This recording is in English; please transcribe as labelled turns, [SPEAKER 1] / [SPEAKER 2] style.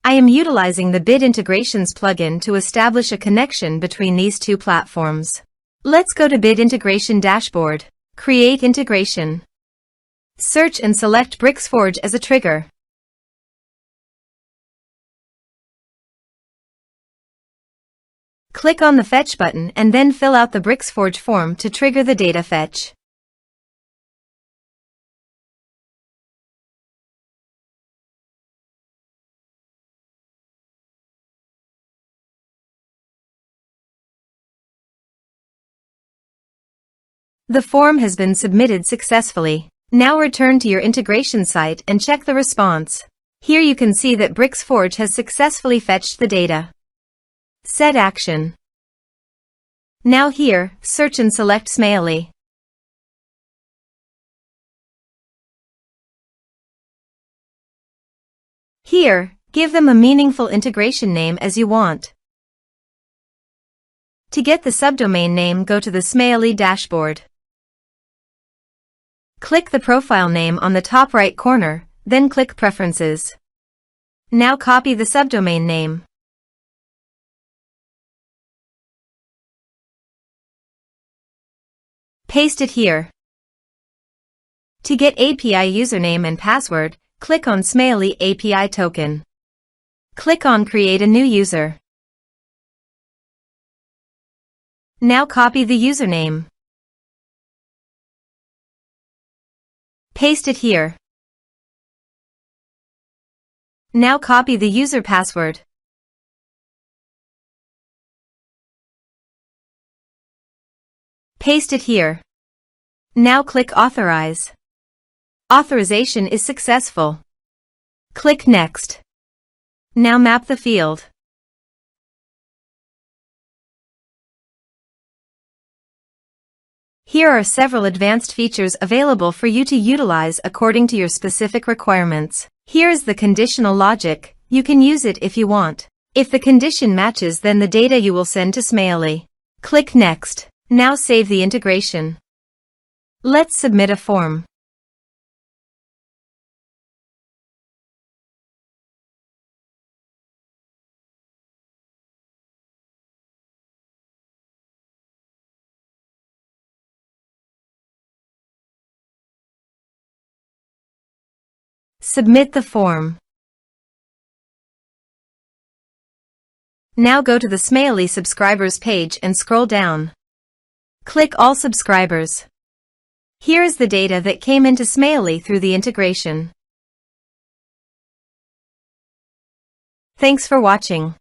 [SPEAKER 1] I am utilizing the Bid Integrations plugin to establish a connection between these two platforms. Let's go to Bid Integration Dashboard. Create Integration. Search and select Bricksforge as a trigger. Click on the Fetch button and then fill out the Bricksforge form to trigger the data fetch. The form has been submitted successfully. Now return to your integration site and check the response. Here you can see that Bricksforge has successfully fetched the data. Set action. Now here, search and select Smaily. Here, give them a meaningful integration name as you want. To get the subdomain name, go to the Smaily dashboard. Click the profile name on the top right corner, then click Preferences. Now copy the subdomain name. Paste it here. To get API username and password, click on Smaily API token. Click on Create a new user. Now copy the username. Paste it here. Now copy the user password. Paste it here. Now click Authorize. Authorization is successful. Click Next. Now map the field. Here are several advanced features available for you to utilize according to your specific requirements. Here is the conditional logic. You can use it if you want. If the condition matches, then the data you will send to Smaily. Click Next. Now save the integration. Let's submit a form. Submit the form. Now go to the Smaily subscribers page and scroll down. Click All subscribers. Here is the data that came into Smaily through the integration. Thanks for watching.